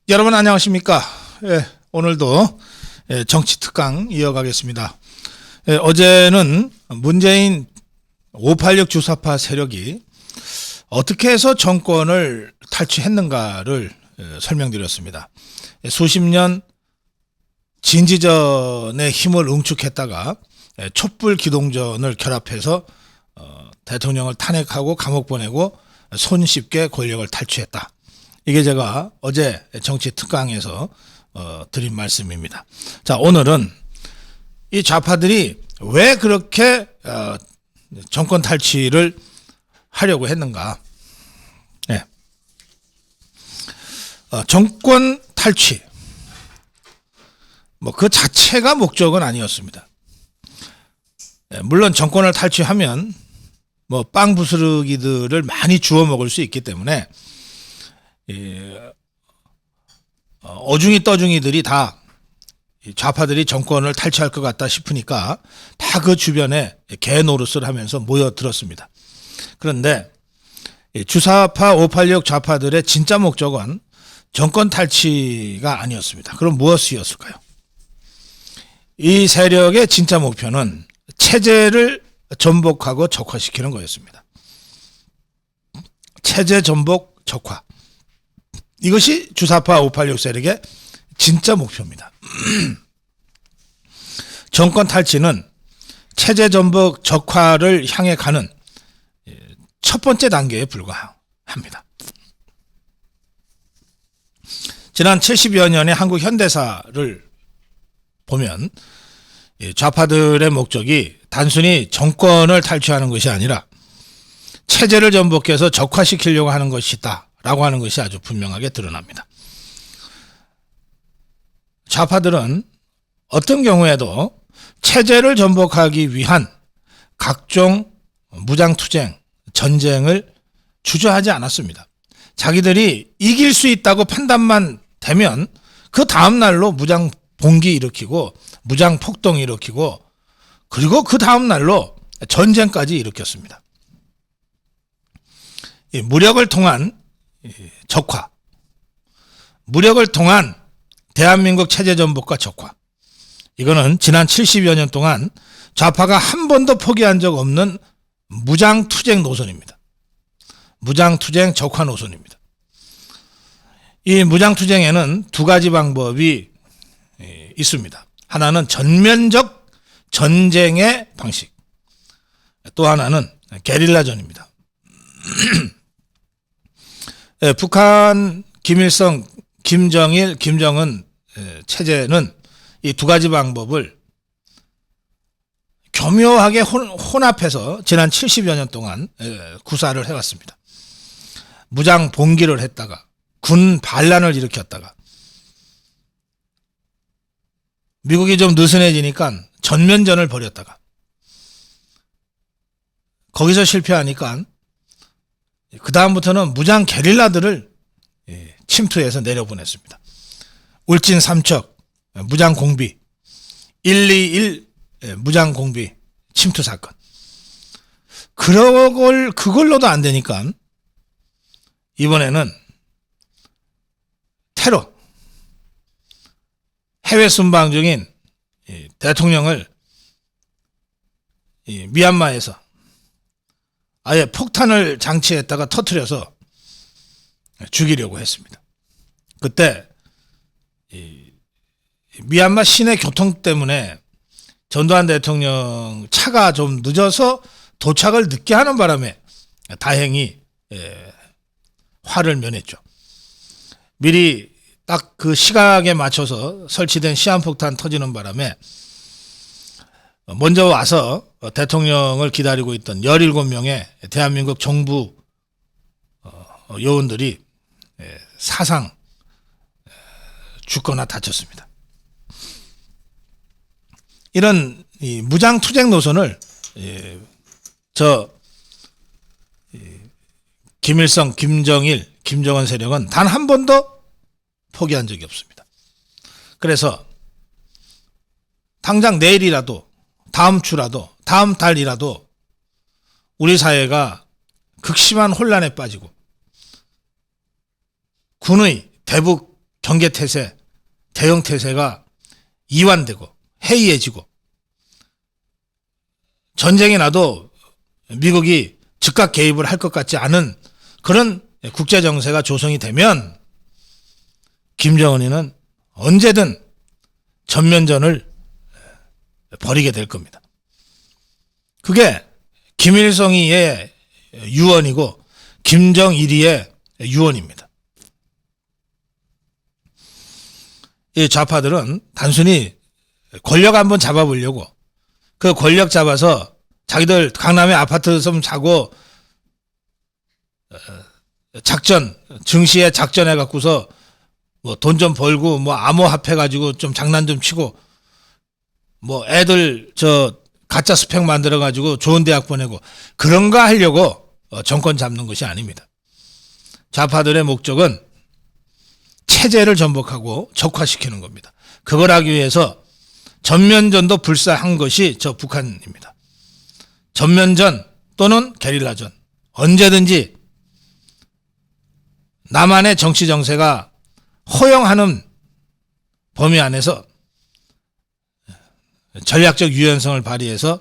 여러분 안녕하십니까? 오늘도 정치 특강 이어가겠습니다. 어제는 문재인 586 주사파 세력이 어떻게 해서 정권을 탈취했는가를 설명드렸습니다. 수십 년 진지전의 힘을 응축했다가 촛불 기동전을 결합해서 대통령을 탄핵하고 감옥 보내고 손쉽게 권력을 탈취했다. 이게 제가 어제 정치 특강에서 드린 말씀입니다. 자, 오늘은 이 좌파들이 왜 그렇게 정권 탈취를 하려고 했는가? 네. 정권 탈취 그 자체가 목적은 아니었습니다. 물론 정권을 탈취하면 빵 부스러기들을 많이 주워 먹을 수 있기 때문에 어중이 떠중이들이 다 좌파들이 정권을 탈취할 것 같다 싶으니까 다 그 주변에 개 노릇을 하면서 모여들었습니다. 그런데 주사파 586 좌파들의 진짜 목적은 정권 탈취가 아니었습니다. 그럼 무엇이었을까요? 이 세력의 진짜 목표는 체제를 전복하고 적화시키는 거였습니다. 체제 전복 적화. 이것이 주사파 586 세력의 진짜 목표입니다. 정권 탈취는 체제 전복 적화를 향해 가는 첫 번째 단계에 불과합니다. 지난 70여 년의 한국 현대사를 보면 좌파들의 목적이 단순히 정권을 탈취하는 것이 아니라 체제를 전복해서 적화시키려고 하는 것이다 라고 하는 것이 아주 분명하게 드러납니다. 좌파들은 어떤 경우에도 체제를 전복하기 위한 각종 무장투쟁, 전쟁을 주저하지 않았습니다. 자기들이 이길 수 있다고 판단만 되면 그 다음 날로 무장 봉기 일으키고 무장 폭동 일으키고 그리고 그 다음 날로 전쟁까지 일으켰습니다. 이 무력을 통한 적화, 무력을 통한 대한민국 체제 전복과 적화, 이거는 지난 70여 년 동안 좌파가 한 번도 포기한 적 없는 무장투쟁 노선입니다. 무장투쟁 적화 노선입니다. 이 무장투쟁에는 두 가지 방법이 있습니다. 하나는 전면적 전쟁의 방식, 또 하나는 게릴라전입니다. 북한 김일성, 김정일, 김정은 체제는 이 두 가지 방법을 교묘하게 혼합해서 지난 70여 년 동안 구사를 해왔습니다. 무장 봉기를 했다가 군 반란을 일으켰다가 미국이 좀 느슨해지니까 전면전을 벌였다가 거기서 실패하니까 그 다음부터는 무장 게릴라들을 침투해서 내려보냈습니다. 울진 삼척 무장 공비, 121 무장 공비 침투 사건. 그걸로도 안 되니까 이번에는 테러, 해외 순방 중인 대통령을 미얀마에서 아예 폭탄을 장치했다가 터뜨려서 죽이려고 했습니다. 그때 미얀마 시내 교통 때문에 전두환 대통령 차가 좀 늦어서 도착을 늦게 하는 바람에 다행히 화를 면했죠. 미리 딱 그 시각에 맞춰서 설치된 시한폭탄 터지는 바람에 먼저 와서 대통령을 기다리고 있던 17명의 대한민국 정부 요원들이 사상 죽거나 다쳤습니다. 이런 무장투쟁 노선을 김일성, 김정일, 김정은 세력은 단 한 번도 포기한 적이 없습니다. 그래서 당장 내일이라도, 다음 주라도, 다음 달이라도 우리 사회가 극심한 혼란에 빠지고 군의 대북 경계태세, 대형태세가 이완되고 해이해지고 전쟁이 나도 미국이 즉각 개입을 할 것 같지 않은 그런 국제정세가 조성이 되면 김정은이는 언제든 전면전을 벌이게 될 겁니다. 그게 김일성이의 유언이고 김정일이의 유언입니다. 이 좌파들은 단순히 권력 한번 잡아보려고 그 권력 잡아서 자기들 강남에 아파트 좀 사고 작전 증시에 작전해 갖고서 뭐 돈 좀 벌고 뭐 암호화폐 가지고 좀 장난 좀 치고 뭐 애들 저 가짜 스펙 만들어 가지고 좋은 대학 보내고 그런가 하려고 정권 잡는 것이 아닙니다. 좌파들의 목적은 체제를 전복하고 적화시키는 겁니다. 그걸 하기 위해서 전면전도 불사한 것이 저 북한입니다. 전면전 또는 게릴라전 언제든지 남한의 정치 정세가 허용하는 범위 안에서 전략적 유연성을 발휘해서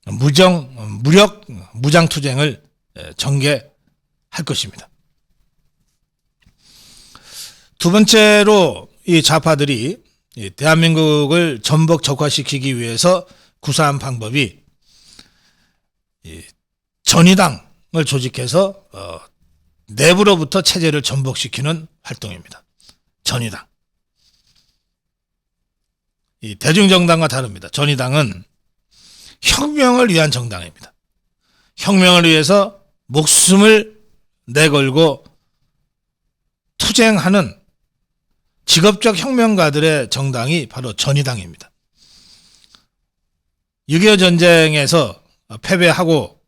무력 무장투쟁을 전개할 것입니다. 두 번째로 이 좌파들이 대한민국을 전복 적화시키기 위해서 구사한 방법이 전위당을 조직해서 내부로부터 체제를 전복시키는 활동입니다. 전위당. 이 대중정당과 다릅니다. 전위당은 혁명을 위한 정당입니다. 혁명을 위해서 목숨을 내걸고 투쟁하는 직업적 혁명가들의 정당이 바로 전위당입니다. 6.25 전쟁에서 패배하고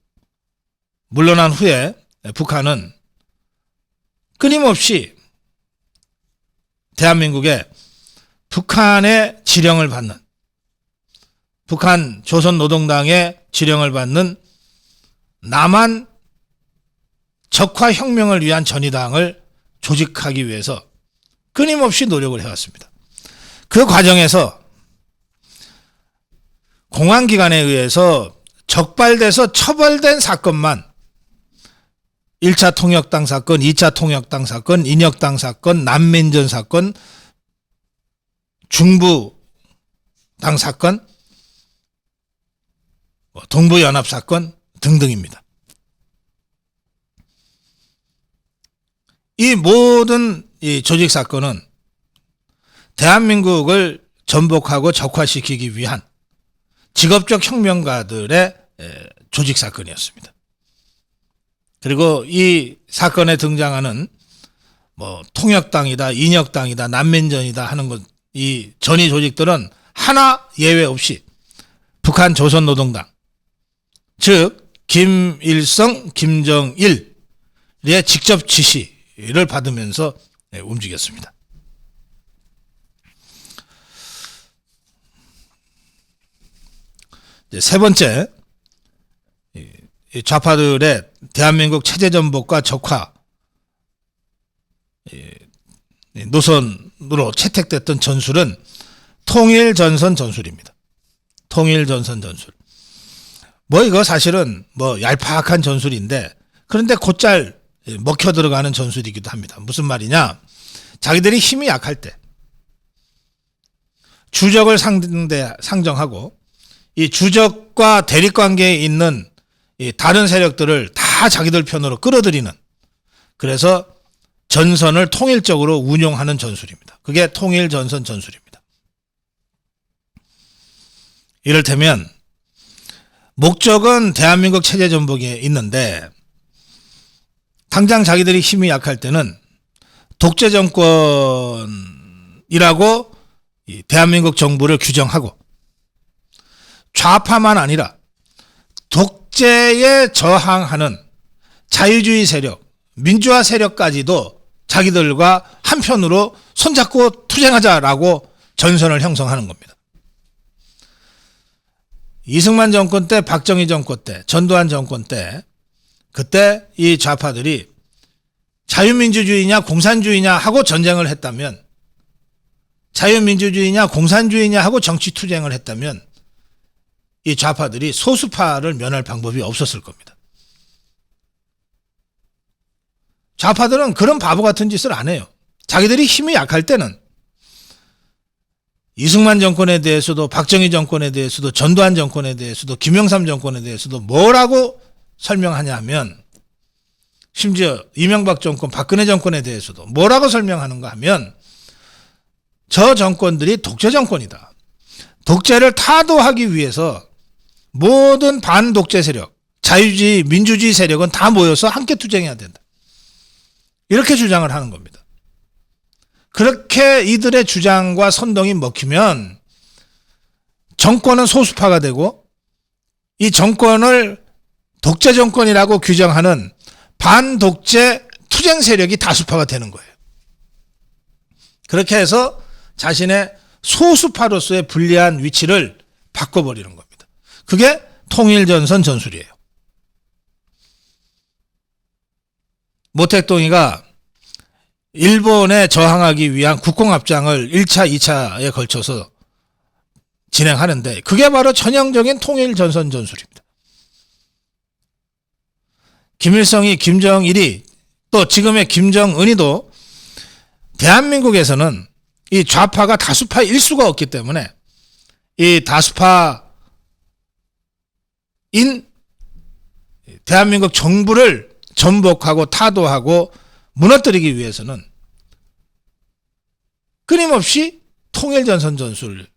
물러난 후에 북한은 끊임없이 대한민국에 북한의 지령을 받는 북한 조선노동당의 지령을 받는 남한 적화혁명을 위한 전위당을 조직하기 위해서 끊임없이 노력을 해왔습니다. 그 과정에서 공안기관에 의해서 적발돼서 처벌된 사건만 1차 통역당 사건, 2차 통역당 사건, 인혁당 사건, 난민전 사건, 중부당 사건, 동부연합 사건 등등입니다. 이 모든 이 조직 사건은 대한민국을 전복하고 적화시키기 위한 직업적 혁명가들의 조직 사건이었습니다. 그리고 이 사건에 등장하는 뭐 통역당이다, 인혁당이다, 난민전이다 하는 것, 이 전위 조직들은 하나 예외 없이 북한 조선노동당, 즉 김일성, 김정일의 직접 지시를 받으면서 움직였습니다. 세 번째, 좌파들의 대한민국 체제 전복과 적화 노선으로 채택됐던 전술은 통일전선 전술입니다. 통일전선 전술. 뭐 이거 사실은 뭐 얄팍한 전술인데 그런데 곧잘 먹혀 들어가는 전술이기도 합니다. 무슨 말이냐? 자기들이 힘이 약할 때 주적을 상정하고 이 주적과 대립관계에 있는 이 다른 세력들을 다 자기들 편으로 끌어들이는, 그래서 전선을 통일적으로 운용하는 전술입니다. 그게 통일전선 전술입니다. 이를테면 목적은 대한민국 체제 전복에 있는데 당장 자기들이 힘이 약할 때는 독재 정권이라고 대한민국 정부를 규정하고 좌파만 아니라 독재에 저항하는 자유주의 세력, 민주화 세력까지도 자기들과 한편으로 손잡고 투쟁하자라고 전선을 형성하는 겁니다. 이승만 정권 때, 박정희 정권 때, 전두환 정권 때, 그때 이 좌파들이 자유민주주의냐 공산주의냐 하고 전쟁을 했다면, 자유민주주의냐 공산주의냐 하고 정치투쟁을 했다면 이 좌파들이 소수파를 면할 방법이 없었을 겁니다. 좌파들은 그런 바보 같은 짓을 안 해요. 자기들이 힘이 약할 때는 이승만 정권에 대해서도 박정희 정권에 대해서도 전두환 정권에 대해서도 김영삼 정권에 대해서도 뭐라고 설명하냐 하면, 심지어 이명박 정권 박근혜 정권에 대해서도 뭐라고 설명하는가 하면, 저 정권들이 독재 정권이다. 독재를 타도하기 위해서 모든 반독재 세력, 자유주의 민주주의 세력은 다 모여서 함께 투쟁해야 된다. 이렇게 주장을 하는 겁니다. 그렇게 이들의 주장과 선동이 먹히면 정권은 소수파가 되고, 이 정권을 독재 정권이라고 규정하는 반독재 투쟁 세력이 다수파가 되는 거예요. 그렇게 해서 자신의 소수파로서의 불리한 위치를 바꿔버리는 겁니다. 그게 통일전선 전술이에요. 모택동이가 일본에 저항하기 위한 국공합장을 1차, 2차에 걸쳐서 진행하는데, 그게 바로 전형적인 통일전선 전술입니다. 김일성이, 김정일이, 또 지금의 김정은이도 대한민국에서는 이 좌파가 다수파일 수가 없기 때문에 이 다수파인 대한민국 정부를 전복하고 타도하고 무너뜨리기 위해서는 끊임없이 통일전선 전술을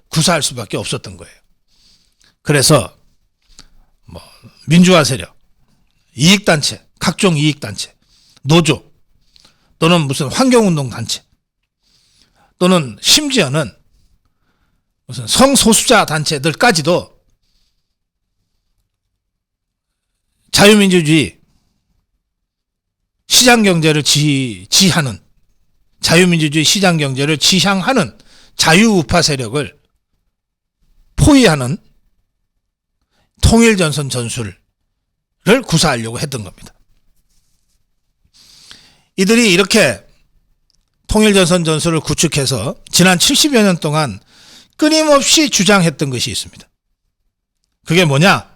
구사할 수밖에 없었던 거예요. 그래서 민주화 세력, 이익단체, 각종 이익단체, 노조, 또는 무슨 환경운동단체, 또는 심지어는 무슨 성소수자 단체들까지도 자유민주주의 시장경제를 지하는, 자유민주주의 시장경제를 지향하는 자유우파 세력을 포위하는 통일전선 전술을 구사하려고 했던 겁니다. 이들이 이렇게 통일전선 전술을 구축해서 지난 70여 년 동안 끊임없이 주장했던 것이 있습니다. 그게 뭐냐?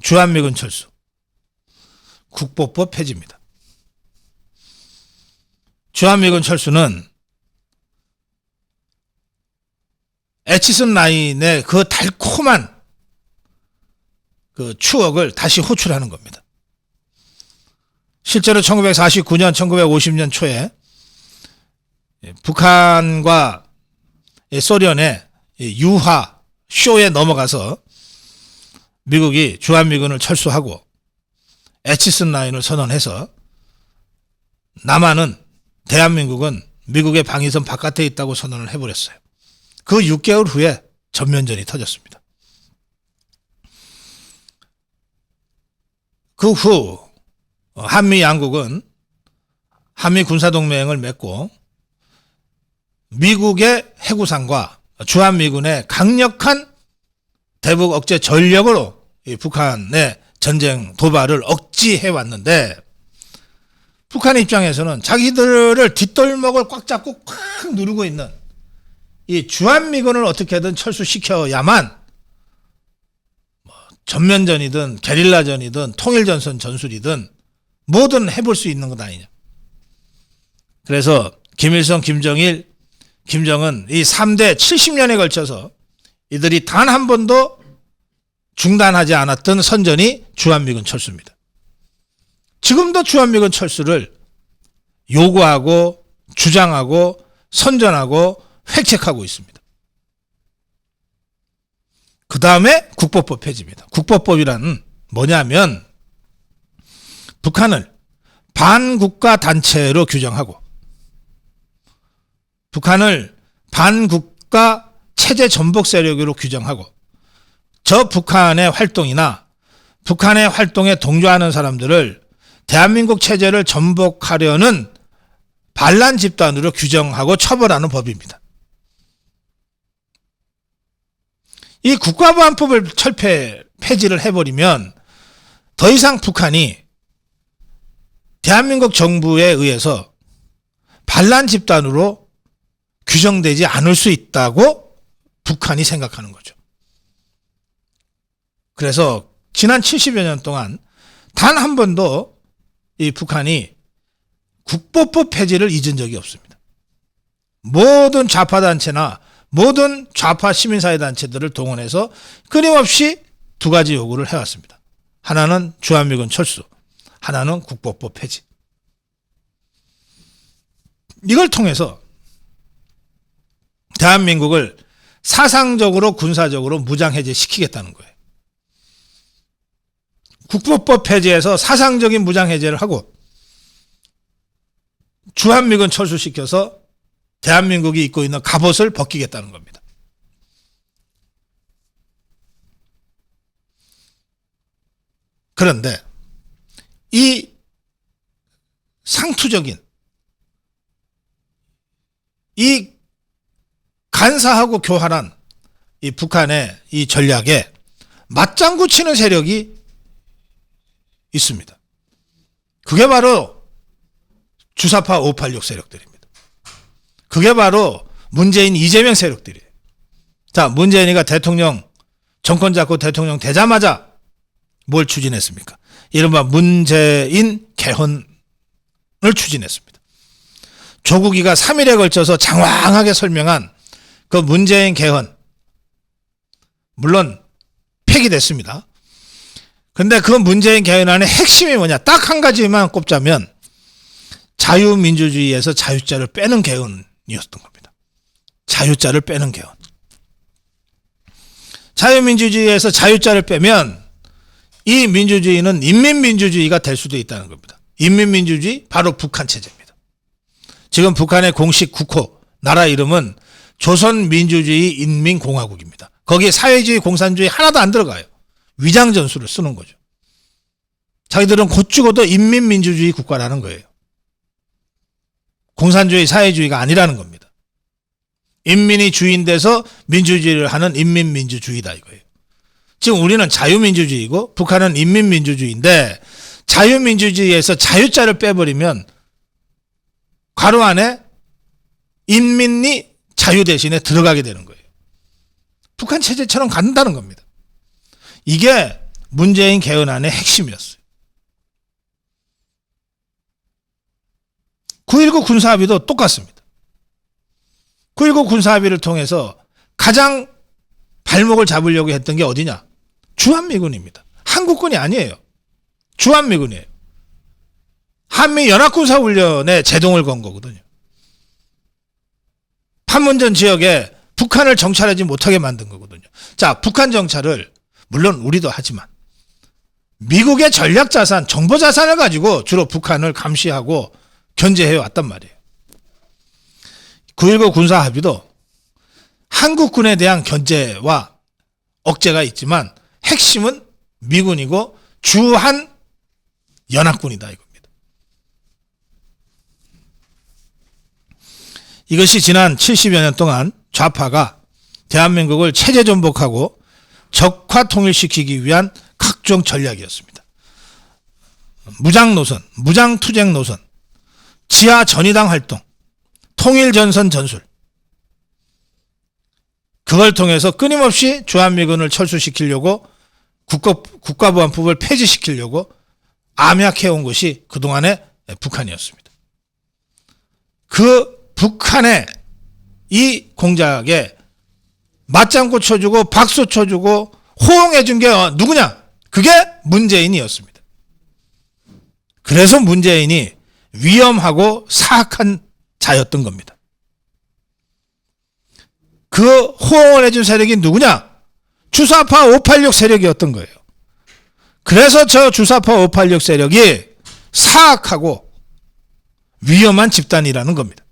주한미군 철수, 국보법 폐지입니다. 주한미군 철수는 에치슨 라인의 그 달콤한 그 추억을 다시 호출하는 겁니다. 실제로 1949년, 1950년 초에 북한과 소련의 유화 쇼에 넘어가서 미국이 주한미군을 철수하고 에치슨 라인을 선언해서 남한은, 대한민국은 미국의 방위선 바깥에 있다고 선언을 해버렸어요. 그 6개월 후에 전면전이 터졌습니다. 그 후 한미 양국은 한미 군사동맹을 맺고 미국의 해구상과 주한미군의 강력한 대북 억제 전력으로 북한의 전쟁 도발을 억지해 왔는데, 북한 입장에서는 자기들을 뒷덜목을 꽉 잡고 꽉 누르고 있는 이 주한미군을 어떻게든 철수시켜야만 전면전이든 게릴라전이든 통일전선 전술이든 뭐든 해볼 수 있는 것 아니냐. 그래서 김일성, 김정일, 김정은 이 3대 70년에 걸쳐서 이들이 단 한 번도 중단하지 않았던 선전이 주한미군 철수입니다. 지금도 주한미군 철수를 요구하고 주장하고 선전하고 획책하고 있습니다. 그 다음에 국보법 폐지입니다. 국보법이란 뭐냐면 북한을 반국가 단체로 규정하고 북한을 반국가 체제 전복 세력으로 규정하고 저 북한의 활동이나 북한의 활동에 동조하는 사람들을 대한민국 체제를 전복하려는 반란 집단으로 규정하고 처벌하는 법입니다. 이 국가보안법을 폐지를 해버리면 더 이상 북한이 대한민국 정부에 의해서 반란 집단으로 규정되지 않을 수 있다고 북한이 생각하는 거죠. 그래서 지난 70여 년 동안 단 한 번도 이 북한이 국보법 폐지를 잊은 적이 없습니다. 모든 좌파단체나 모든 좌파 시민사회단체들을 동원해서 끊임없이 두 가지 요구를 해왔습니다. 하나는 주한미군 철수, 하나는 국보법 폐지. 이걸 통해서 대한민국을 사상적으로 군사적으로 무장해제시키겠다는 거예요. 국보법 폐지에서 사상적인 무장해제를 하고 주한미군 철수시켜서 대한민국이 입고 있는 갑옷을 벗기겠다는 겁니다. 그런데 이 상투적인 이 간사하고 교활한 이 북한의 이 전략에 맞장구 치는 세력이 있습니다. 그게 바로 주사파 586 세력들입니다. 그게 바로 문재인 이재명 세력들이에요. 자, 문재인이가 대통령 정권 잡고 대통령 되자마자 뭘 추진했습니까? 이른바 문재인 개헌을 추진했습니다. 조국이가 3일에 걸쳐서 장황하게 설명한 그 문재인 개헌, 물론 폐기됐습니다. 근데 그 문재인 개헌안의 핵심이 뭐냐? 딱 한 가지만 꼽자면 자유민주주의에서 자유자를 빼는 개헌이었던 겁니다. 자유자를 빼는 개헌. 자유민주주의에서 자유자를 빼면 이 민주주의는 인민민주주의가 될 수도 있다는 겁니다. 인민민주주의 바로 북한 체제입니다. 지금 북한의 공식 국호 나라 이름은 조선민주주의 인민공화국입니다. 거기에 사회주의 공산주의 하나도 안 들어가요. 위장전술을 쓰는 거죠. 자기들은 곧 죽어도 인민민주주의 국가라는 거예요. 공산주의 사회주의가 아니라는 겁니다. 인민이 주인 돼서 민주주의를 하는 인민민주주의다 이거예요. 지금 우리는 자유민주주의고 북한은 인민민주주의인데 자유민주주의에서 자유자를 빼버리면 괄호 안에 인민이 자유 대신에 들어가게 되는 거예요. 북한 체제처럼 간다는 겁니다. 이게 문재인 개헌안의 핵심이었어요. 9.19 군사합의도 똑같습니다. 9.19 군사합의를 통해서 가장 발목을 잡으려고 했던 게 어디냐? 주한미군입니다. 한국군이 아니에요. 주한미군이에요. 한미연합군사훈련에 제동을 건 거거든요. 판문점 지역에 북한을 정찰하지 못하게 만든 거거든요. 자, 북한 정찰을 물론 우리도 하지만 미국의 전략자산, 정보자산을 가지고 주로 북한을 감시하고 견제해 왔단 말이에요. 9.19 군사합의도 한국군에 대한 견제와 억제가 있지만 핵심은 미군이고 주한 연합군이다 이겁니다. 이것이 지난 70여 년 동안 좌파가 대한민국을 체제 전복하고 적화 통일시키기 위한 각종 전략이었습니다. 무장 노선, 무장 투쟁 노선, 지하 전위당 활동, 통일전선 전술. 그걸 통해서 끊임없이 주한미군을 철수시키려고 국가보안법을 폐지시키려고 암약해온 것이 그동안의 북한이었습니다. 그 북한의 이 공작에 맞장구 쳐주고 박수 쳐주고 호응해준 게 누구냐? 그게 문재인이었습니다. 그래서 문재인이 위험하고 사악한 자였던 겁니다. 그 호응을 해준 세력이 누구냐? 주사파 586 세력이었던 거예요. 그래서 저 주사파 586 세력이 사악하고 위험한 집단이라는 겁니다.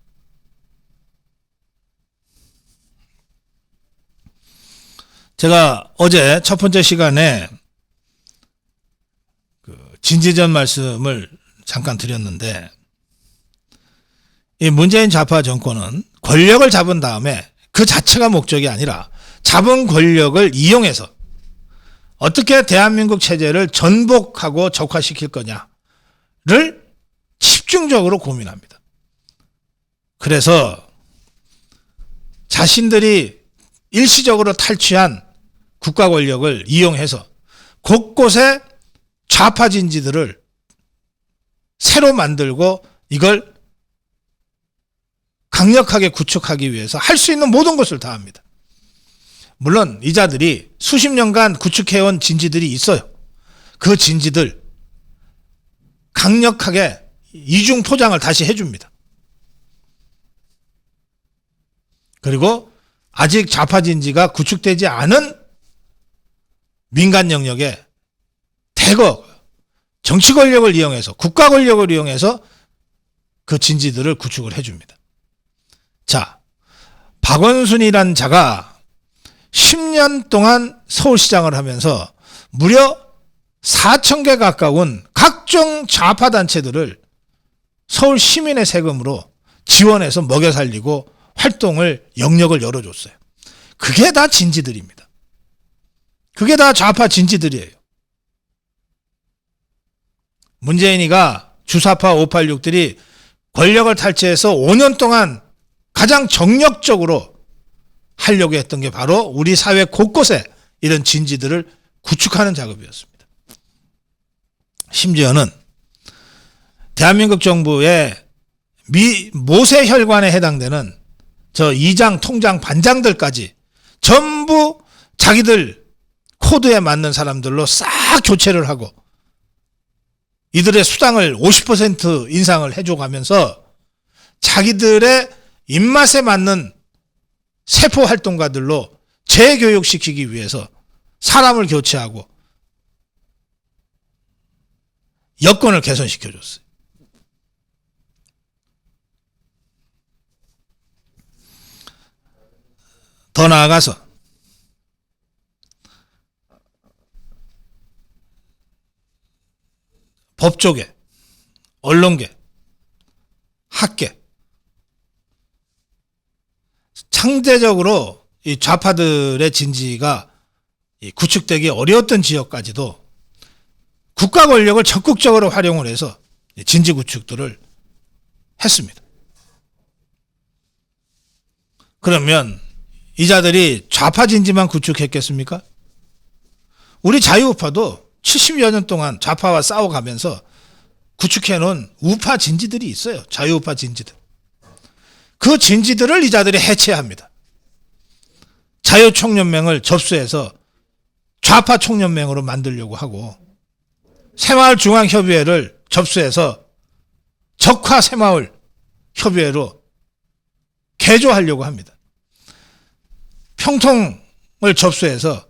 제가 어제 첫 번째 시간에 진지전 말씀을 잠깐 드렸는데 이 문재인 좌파 정권은 권력을 잡은 다음에 그 자체가 목적이 아니라 잡은 권력을 이용해서 어떻게 대한민국 체제를 전복하고 적화시킬 거냐를 집중적으로 고민합니다. 그래서 자신들이 일시적으로 탈취한 국가 권력을 이용해서 곳곳에 좌파 진지들을 새로 만들고 이걸 강력하게 구축하기 위해서 할 수 있는 모든 것을 다 합니다. 물론 이 자들이 수십 년간 구축해온 진지들이 있어요. 그 진지들 강력하게 이중 포장을 다시 해줍니다. 그리고 아직 좌파 진지가 구축되지 않은 민간 영역에 대거 정치 권력을 이용해서 국가 권력을 이용해서 그 진지들을 구축을 해줍니다. 자, 박원순이란 자가 10년 동안 서울시장을 하면서 무려 4,000개 가까운 각종 좌파 단체들을 서울 시민의 세금으로 지원해서 먹여 살리고 활동을 영역을 열어줬어요. 그게 다 진지들입니다. 그게 다 좌파 진지들이에요. 문재인이가 주사파 586들이 권력을 탈취해서 5년 동안 가장 정력적으로 하려고 했던 게 바로 우리 사회 곳곳에 이런 진지들을 구축하는 작업이었습니다. 심지어는 대한민국 정부의 모세혈관에 해당되는 저 이장, 통장, 반장들까지 전부 자기들 코드에 맞는 사람들로 싹 교체를 하고 이들의 수당을 50% 인상을 해줘가면서 자기들의 입맛에 맞는 세포 활동가들로 재교육시키기 위해서 사람을 교체하고 여건을 개선시켜줬어요. 더 나아가서 법조계, 언론계, 학계 상대적으로 이 좌파들의 진지가 구축되기 어려웠던 지역까지도 국가 권력을 적극적으로 활용을 해서 진지 구축들을 했습니다. 그러면 이 자들이 좌파 진지만 구축했겠습니까? 우리 자유우파도 70여 년 동안 좌파와 싸워가면서 구축해놓은 우파 진지들이 있어요. 자유우파 진지들. 그 진지들을 이 자들이 해체합니다. 자유총연맹을 접수해서 좌파 총연맹으로 만들려고 하고 새마을중앙협의회를 접수해서 적화 새마을협의회로 개조하려고 합니다. 평통을 접수해서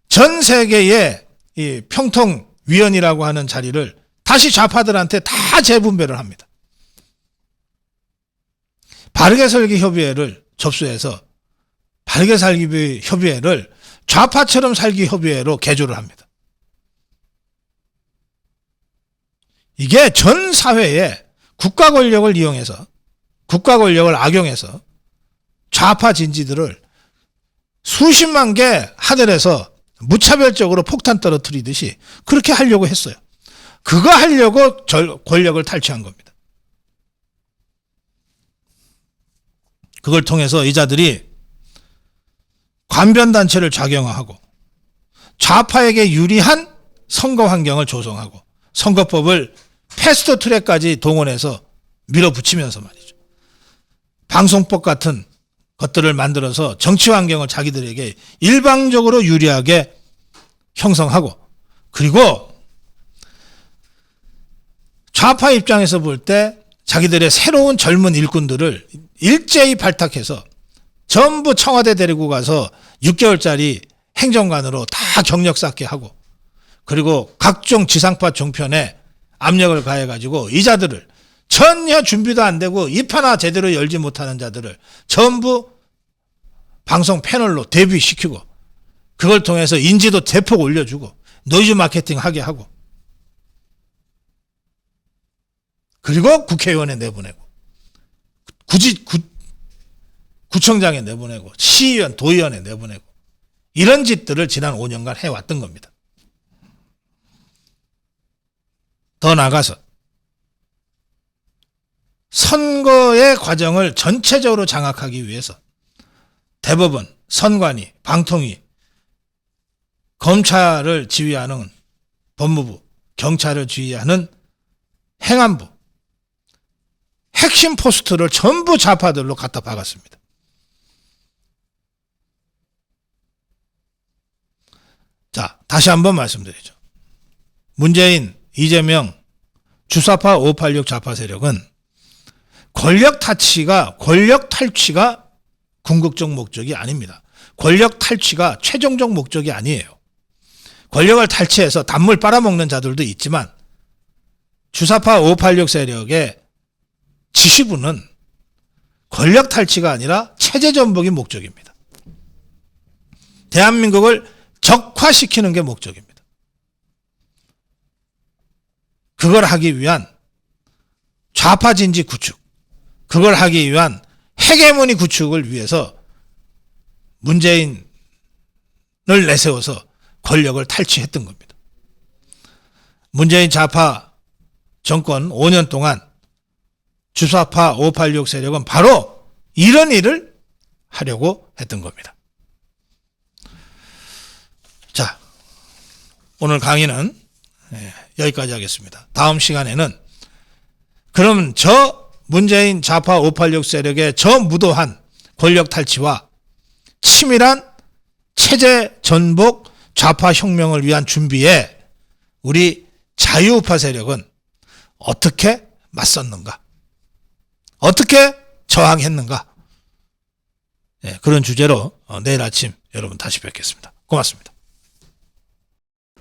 전 세계의 이 평통위원이라고 하는 자리를 다시 좌파들한테 다 재분배를 합니다. 바르게 살기 협의회를 접수해서 바르게 살기 협의회를 좌파처럼 살기 협의회로 개조를 합니다. 이게 전 사회에 국가 권력을 이용해서 국가 권력을 악용해서 좌파 진지들을 수십만 개 하늘에서 무차별적으로 폭탄 떨어뜨리듯이 그렇게 하려고 했어요. 그거 하려고 권력을 탈취한 겁니다. 그걸 통해서 이 자들이 관변단체를 작용화하고 좌파에게 유리한 선거 환경을 조성하고 선거법을 패스트트랙까지 동원해서 밀어붙이면서 말이죠. 방송법 같은 것들을 만들어서 정치 환경을 자기들에게 일방적으로 유리하게 형성하고 그리고 좌파 입장에서 볼 때 자기들의 새로운 젊은 일꾼들을 일제히 발탁해서 전부 청와대 데리고 가서 6개월짜리 행정관으로 다 경력 쌓게 하고 그리고 각종 지상파 종편에 압력을 가해가지고 이 자들을 전혀 준비도 안 되고 입 하나 제대로 열지 못하는 자들을 전부 방송 패널로 데뷔시키고 그걸 통해서 인지도 대폭 올려주고 노이즈 마케팅 하게 하고 그리고 국회의원에 내보내고 구청장에 내보내고 시의원, 도의원에 내보내고 이런 짓들을 지난 5년간 해왔던 겁니다. 더 나아가서 선거의 과정을 전체적으로 장악하기 위해서 대법원, 선관위, 방통위, 검찰을 지휘하는 법무부, 경찰을 지휘하는 행안부, 핵심 포스트를 전부 좌파들로 갖다 박았습니다. 자, 다시 한번 말씀드리죠. 문재인, 이재명, 주사파 586 좌파 세력은 권력 탈취가 궁극적 목적이 아닙니다. 권력 탈취가 최종적 목적이 아니에요. 권력을 탈취해서 단물 빨아먹는 자들도 있지만 주사파 586 세력의 지시부는 권력 탈취가 아니라 체제 전복이 목적입니다. 대한민국을 적화시키는 게 목적입니다. 그걸 하기 위한 좌파 진지 구축, 그걸 하기 위한 헤게모니 구축을 위해서 문재인을 내세워서 권력을 탈취했던 겁니다. 문재인 좌파 정권 5년 동안 주사파 586 세력은 바로 이런 일을 하려고 했던 겁니다. 자, 오늘 강의는 여기까지 하겠습니다. 다음 시간에는 그럼 저 문재인 좌파 586 세력의 저 무도한 권력 탈취와 치밀한 체제 전복 좌파 혁명을 위한 준비에 우리 자유우파 세력은 어떻게 맞섰는가? 어떻게 저항했는가? 그런 주제로 내일 아침 여러분 다시 뵙겠습니다. 고맙습니다.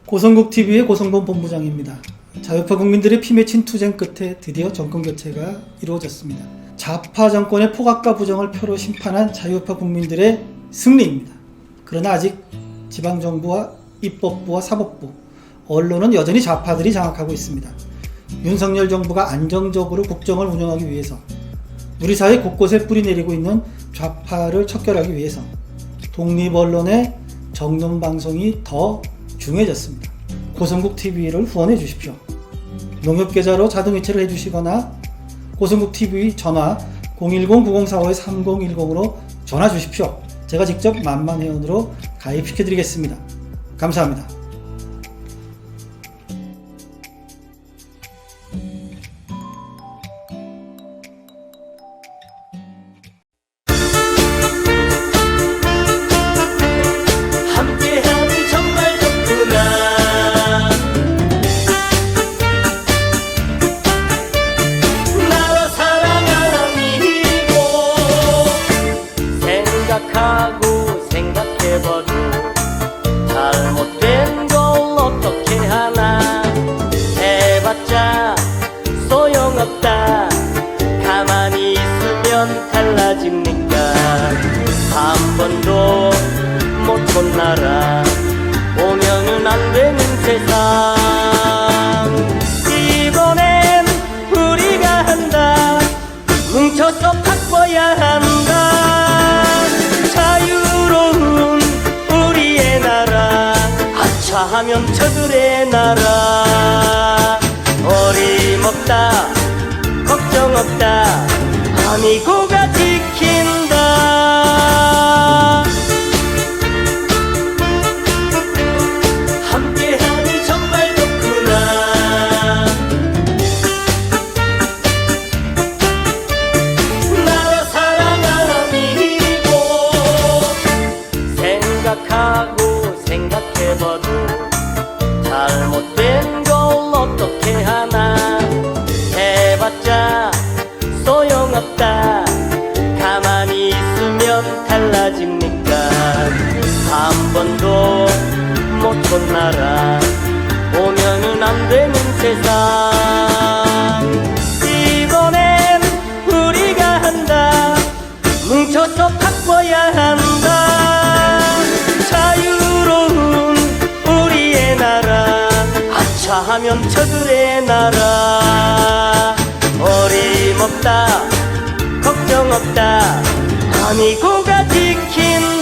고성국TV의 고성범 본부장입니다. 자유파 국민들의 피 맺힌 투쟁 끝에 드디어 정권 교체가 이루어졌습니다. 좌파 정권의 포각과 부정을 표로 심판한 자유파 국민들의 승리입니다. 그러나 아직 지방정부와 입법부와 사법부, 언론은 여전히 좌파들이 장악하고 있습니다. 윤석열 정부가 안정적으로 국정을 운영하기 위해서 우리 사회 곳곳에 뿌리내리고 있는 좌파를 척결하기 위해서 독립언론의 정론방송이 더 중요해졌습니다. 고성국TV를 후원해 주십시오. 농협계좌로 자동이체를 해주시거나 고성국TV 전화 010-9045-3010으로 전화 주십시오. 제가 직접 만만회원으로 가입시켜드리겠습니다. 감사합니다. 함께하면 정말 좋구나. 나라 사랑하니고 생각하고 생각해봐도 잘못된 걸 어떻게 하나. 해봤자 소용없다. 가만히 있으면 달라집니까? 한 번도 못 본 나라 오면은 안 되는 세상. 이번엔 우리가 한다. 뭉쳐서 바꿔야 한다. 자유로운 우리의 나라. 아차하면 저들의 나라. 어림없다 걱정 없다. 아미고가 지킨다. 함께하니 정말 좋구나. 나라 사랑하니고 생각하고 생각해봐도 잘못된 걸 어떻게 하나. 해봤자 소용없다. 가만히 있으면 달라집니까? 한 번도 못 본 나라 오면은 안 되는 세상. 이번엔 우리가 한다. 뭉쳐서 바꿔야 한다. 자유로운 우리의 나라. 아차하면 저들의 나라. 어림없다 걱정 없다. 아미고가 지킨다.